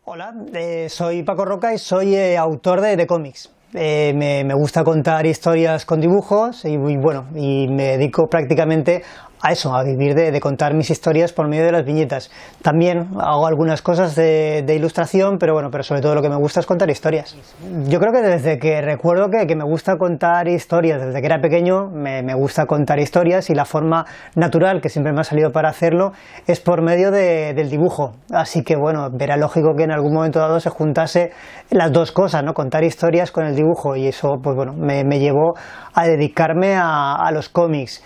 Hola, soy Paco Roca y soy autor de cómics. Me gusta contar historias con dibujos y bueno, y me dedico prácticamente a eso, a vivir de contar mis historias por medio de las viñetas. También hago algunas cosas de ilustración, pero bueno, pero sobre todo lo que me gusta es contar historias. Yo creo que desde que recuerdo que me gusta contar historias, desde que era pequeño me gusta contar historias, y la forma natural que siempre me ha salido para hacerlo es por medio del dibujo. Así que bueno, era lógico que en algún momento dado se juntase las dos cosas, ¿no? Contar historias con el dibujo, y eso pues bueno, me llevó a dedicarme a los cómics.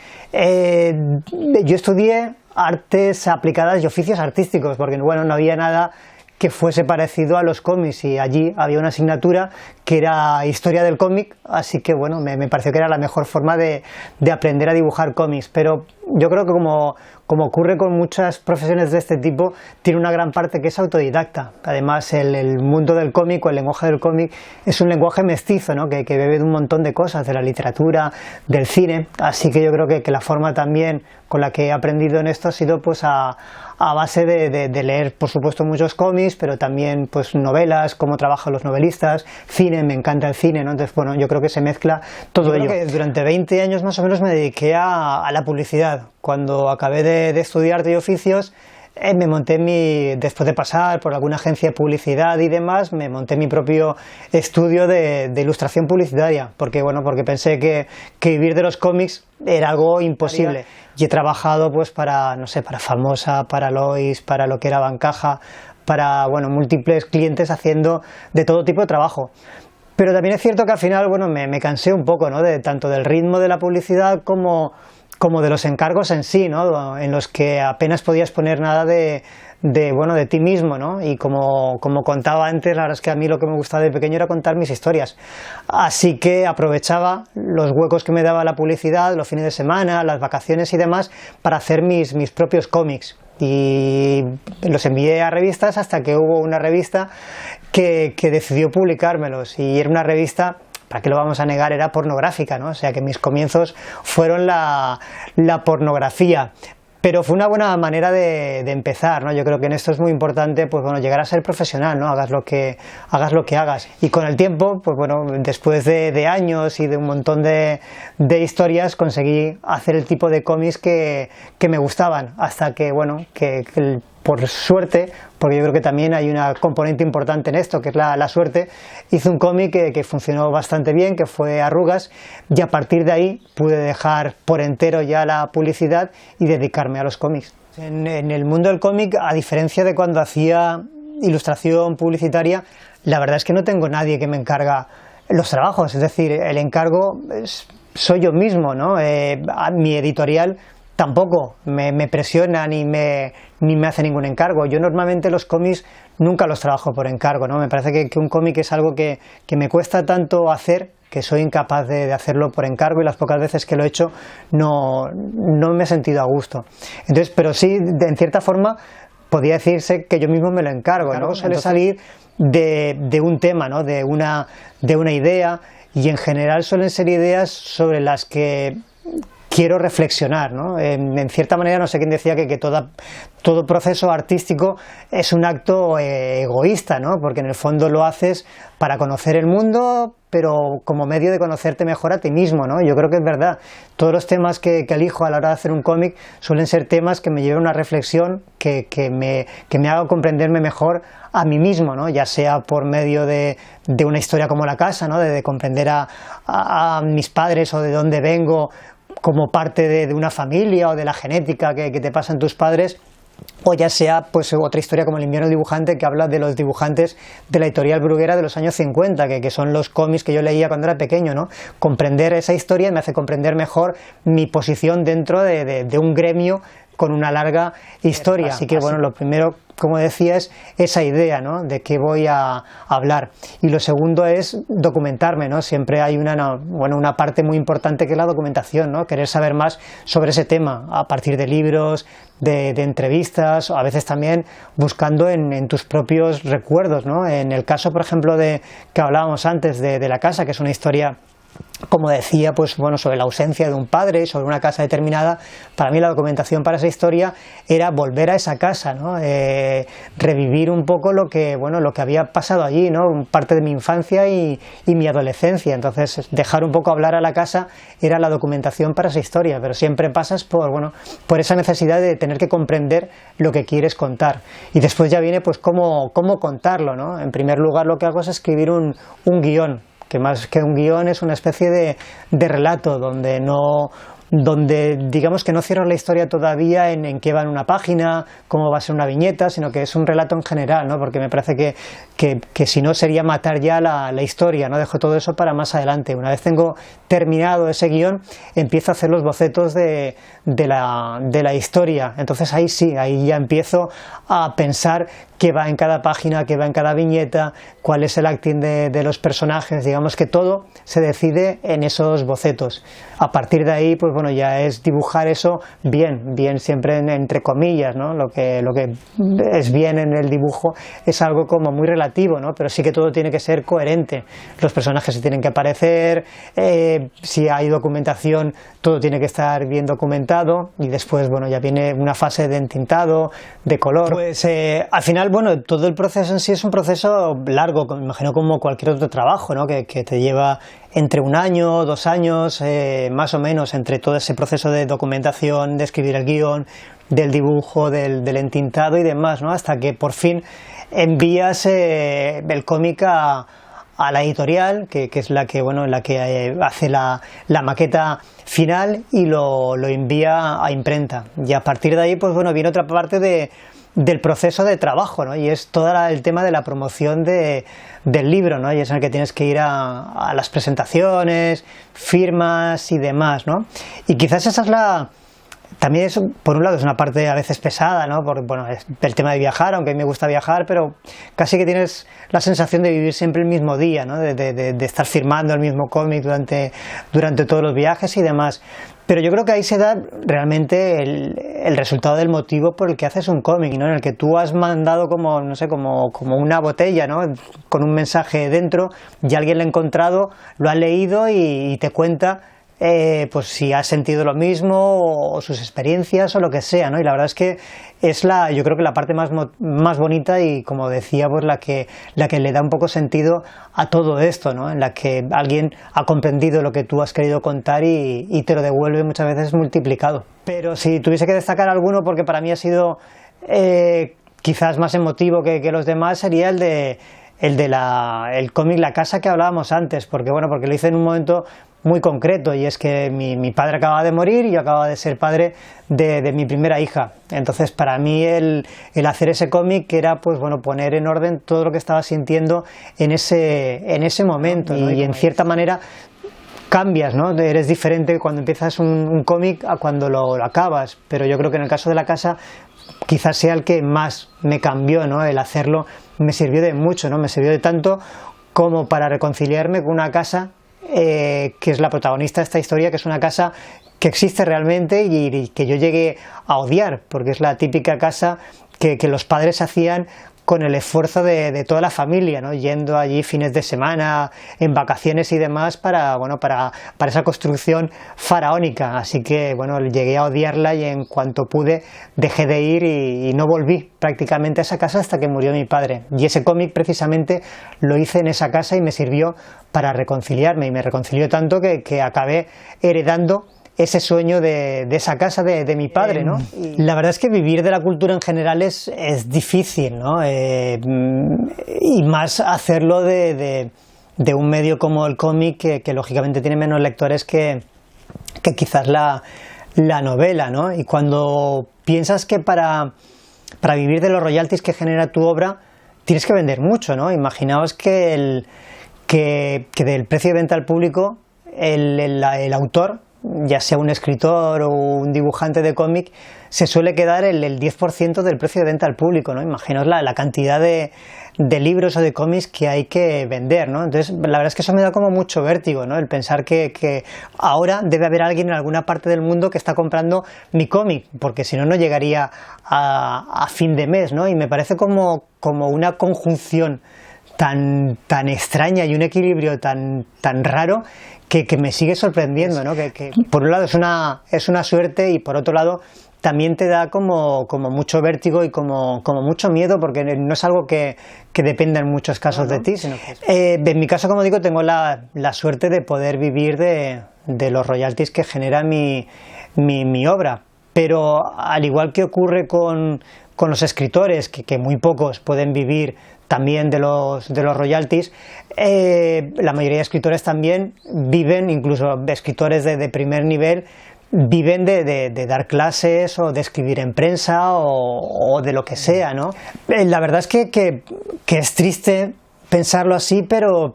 Yo estudié artes aplicadas y oficios artísticos, porque bueno, no había nada que fuese parecido a los cómics, y allí había una asignatura que era historia del cómic, así que bueno, me pareció que era la mejor forma de aprender a dibujar cómics. Pero yo creo que como ocurre con muchas profesiones de este tipo, tiene una gran parte que es autodidacta. Además, el mundo del cómic, o el lenguaje del cómic, es un lenguaje mestizo, ¿no? que bebe de un montón de cosas, de la literatura, del cine, así que yo creo que la forma también con la que he aprendido en esto ha sido pues a base de leer, por supuesto, muchos cómics, pero también pues novelas, cómo trabajan los novelistas, cine, me encanta el cine, ¿no? Entonces bueno, yo creo que se mezcla todo ello. Creo que durante 20 años más o menos me dediqué a la publicidad. Cuando acabé de estudiar arte y oficios, me monté después de pasar por alguna agencia de publicidad y demás, me monté mi propio estudio de ilustración publicitaria, porque pensé que vivir de los cómics era algo imposible. Y he trabajado pues para, no sé, para Famosa, para Lois, para lo que era Bancaja, para bueno, múltiples clientes haciendo de todo tipo de trabajo. Pero también es cierto que al final bueno, me cansé un poco, ¿no? Tanto del ritmo de la publicidad como de los encargos en sí, ¿no? En los que apenas podías poner nada de ti mismo, ¿no? Y como contaba antes, la verdad es que a mí lo que me gustaba de pequeño era contar mis historias. Así que aprovechaba los huecos que me daba la publicidad, los fines de semana, las vacaciones y demás, para hacer mis propios cómics. Y los envié a revistas hasta que hubo una revista que decidió publicármelos, y era una revista, ¿para qué lo vamos a negar?, era pornográfica, ¿no? O sea que mis comienzos fueron la pornografía. Pero fue una buena manera de empezar, ¿no? Yo creo que en esto es muy importante pues bueno, llegar a ser profesional, ¿no? Hagas lo que hagas. Y con el tiempo, pues bueno, después de años y de un montón de historias, conseguí hacer el tipo de cómics que me gustaban, hasta que bueno, por suerte, porque yo creo que también hay una componente importante en esto, que es la suerte, hice un cómic que funcionó bastante bien, que fue Arrugas, y a partir de ahí pude dejar por entero ya la publicidad y dedicarme a los cómics. En el mundo del cómic, a diferencia de cuando hacía ilustración publicitaria, la verdad es que no tengo nadie que me encarga los trabajos, es decir, el encargo soy yo mismo, ¿no? A mi editorial tampoco me presiona ni me hace ningún encargo. Yo normalmente los cómics nunca los trabajo por encargo, ¿no? Me parece que un cómic es algo que me cuesta tanto hacer, que soy incapaz de hacerlo por encargo, y las pocas veces que lo he hecho no me he sentido a gusto. Entonces, pero sí, en cierta forma, podría decirse que yo mismo me lo encargo, ¿no? Suele salir de un tema, ¿no? de una idea, y en general suelen ser ideas sobre las que quiero reflexionar, ¿no? En cierta manera, no sé quién decía que todo proceso artístico es un acto egoísta, ¿no? Porque en el fondo lo haces para conocer el mundo, pero como medio de conocerte mejor a ti mismo, ¿no? Yo creo que es verdad. Todos los temas que elijo a la hora de hacer un cómic suelen ser temas que me lleven a una reflexión, que me haga comprenderme mejor a mí mismo, ¿no? Ya sea por medio de una historia como La Casa, ¿no? De comprender a mis padres, o de dónde vengo, como parte de una familia, o de la genética que te pasan tus padres, o ya sea pues otra historia como El invierno del dibujante, que habla de los dibujantes de la editorial Bruguera de los años 50, que son los cómics que yo leía cuando era pequeño, ¿no? Comprender esa historia me hace comprender mejor mi posición dentro de un gremio con una larga historia. Así que bueno, lo primero, como decía, es esa idea, ¿no? De qué voy a hablar. Y lo segundo es documentarme, ¿no? Siempre hay una parte muy importante que es la documentación, ¿no? Querer saber más sobre ese tema, a partir de libros, de entrevistas, o a veces también buscando en tus propios recuerdos, ¿no? En el caso, por ejemplo, que hablábamos antes de La Casa, que es una historia como decía, pues bueno, sobre la ausencia de un padre, sobre una casa determinada. Para mí la documentación para esa historia era volver a esa casa, ¿no? Revivir un poco lo que había pasado allí, ¿no? Parte de mi infancia y mi adolescencia. Entonces, dejar un poco hablar a la casa era la documentación para esa historia, pero siempre pasas por esa necesidad de tener que comprender lo que quieres contar. Y después ya viene pues cómo contarlo, ¿no? En primer lugar, lo que hago es escribir un guión, que más que un guión es una especie de relato donde digamos que no cierro la historia todavía en qué va en una página, cómo va a ser una viñeta, sino que es un relato en general, ¿no? Porque me parece que si no sería matar ya la historia, ¿no? Dejo todo eso para más adelante. Una vez tengo terminado ese guión, empiezo a hacer los bocetos de la historia. Entonces ahí sí, ahí ya empiezo a pensar qué va en cada página, qué va en cada viñeta, cuál es el acting de los personajes. Digamos que todo se decide en esos bocetos. A partir de ahí, pues bueno, ya es dibujar eso bien siempre entre comillas, ¿no? Lo que es bien en el dibujo es algo como muy relativo, ¿no? Pero sí que todo tiene que ser coherente. Los personajes se tienen que aparecer, si hay documentación, todo tiene que estar bien documentado, y después, bueno, ya viene una fase de entintado, de color. Pues al final, bueno, todo el proceso en sí es un proceso largo, me imagino como cualquier otro trabajo, ¿no? Que te lleva entre 1 año, 2 años, más o menos, entre todo ese proceso de documentación, de escribir el guión, del dibujo, del entintado y demás, ¿no? Hasta que por fin envías el cómic a la editorial, que es la que hace la maqueta final y lo envía a imprenta. Y a partir de ahí, pues bueno, viene otra parte del proceso de trabajo, ¿no? Y es todo el tema de la promoción del libro, ¿no? Y es en el que tienes que ir a las presentaciones, firmas y demás, ¿no? Y quizás esa es también es, por un lado, es una parte a veces pesada, ¿no? Es el tema de viajar, aunque a mí me gusta viajar, pero casi que tienes la sensación de vivir siempre el mismo día, ¿no? De estar firmando el mismo cómic durante todos los viajes y demás. Pero yo creo que ahí se da realmente el resultado del motivo por el que haces un cómic, ¿no? En el que tú has mandado como una botella, ¿no? Con un mensaje dentro, y alguien lo ha encontrado, lo ha leído y te cuenta pues si has sentido lo mismo o sus experiencias o lo que sea, ¿no? Y la verdad es que yo creo que la parte más bonita y, como decía, pues la que le da un poco sentido a todo esto, ¿no? En la que alguien ha comprendido lo que tú has querido contar y te lo devuelve muchas veces multiplicado. Pero si tuviese que destacar alguno, porque para mí ha sido quizás más emotivo que los demás, sería el cómic La casa que hablábamos antes, porque lo hice en un momento muy concreto, y es que mi padre acababa de morir y yo acababa de ser padre de mi primera hija. Entonces, para mí el hacer ese cómic era poner en orden todo lo que estaba sintiendo en ese momento, ¿no? Y en cierta manera cambias, ¿no? Eres diferente cuando empiezas un cómic a cuando lo acabas, pero yo creo que en el caso de La casa quizás sea el que más me cambió, ¿no? El hacerlo me sirvió de mucho, ¿no? Me sirvió de tanto como para reconciliarme con una casa que es la protagonista de esta historia, que es una casa que existe realmente y que yo llegué a odiar, porque es la típica casa que los padres hacían con el esfuerzo de toda la familia, ¿no? Yendo allí fines de semana, en vacaciones y demás para esa construcción faraónica. Así que llegué a odiarla, y en cuanto pude dejé de ir y no volví prácticamente a esa casa hasta que murió mi padre. Y ese cómic precisamente lo hice en esa casa y me sirvió para reconciliarme, y me reconcilió tanto que acabé heredando ese sueño de esa casa de mi padre, ¿no? La verdad es que vivir de la cultura en general es difícil, ¿no? Y más hacerlo de un medio como el cómic, que lógicamente tiene menos lectores que quizás la novela, ¿no? Y cuando piensas que para vivir de los royalties que genera tu obra tienes que vender mucho, ¿no? Imaginaos que del precio de venta al público el autor, ya sea un escritor o un dibujante de cómic, se suele quedar el 10% del precio de venta al público, ¿no? Imaginaos la cantidad de libros o de cómics que hay que vender, ¿no? Entonces, la verdad es que eso me da como mucho vértigo, ¿no? El pensar que ahora debe haber alguien en alguna parte del mundo que está comprando mi cómic, porque si no, no llegaría a fin de mes, ¿no? Y me parece como una conjunción tan extraña y un equilibrio tan raro que me sigue sorprendiendo, ¿no? Que por un lado es una suerte y por otro lado también te da como mucho vértigo y como mucho miedo, porque no es algo que dependa en muchos casos de ti, sino que en mi caso, como digo, tengo la suerte de poder vivir de los royalties que genera mi obra, pero al igual que ocurre con los escritores, que muy pocos pueden vivir también de los royalties, la mayoría de escritores también viven, incluso escritores de primer nivel, viven de dar clases o de escribir en prensa o de lo que sea, ¿no? La verdad es que es triste pensarlo así, pero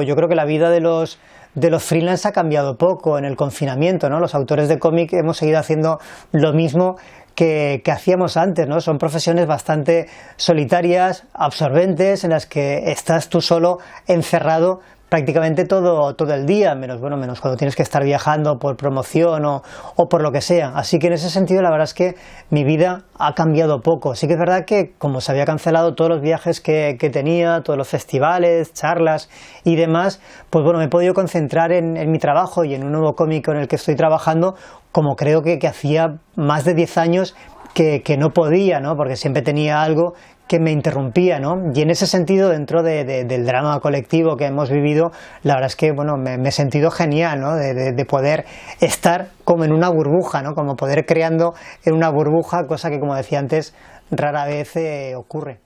yo creo que la vida de los freelance ha cambiado poco en el confinamiento, ¿no? Los autores de cómic hemos seguido haciendo lo mismo que hacíamos antes, ¿no? Son profesiones bastante solitarias, absorbentes, en las que estás tú solo encerrado prácticamente todo el día, menos cuando tienes que estar viajando por promoción o por lo que sea. Así que en ese sentido la verdad es que mi vida ha cambiado poco. Sí que es verdad que como se había cancelado todos los viajes que tenía, todos los festivales, charlas y demás, pues bueno, me he podido concentrar en mi trabajo y en un nuevo cómic en el que estoy trabajando, como creo que hacía más de 10 años que no podía, ¿no? Porque siempre tenía algo que me interrumpía, ¿no? Y en ese sentido, dentro del drama colectivo que hemos vivido, la verdad es que bueno, me he sentido genial, ¿no? De poder estar como en una burbuja, ¿no? Como poder creando en una burbuja, cosa que, como decía antes, rara vez ocurre.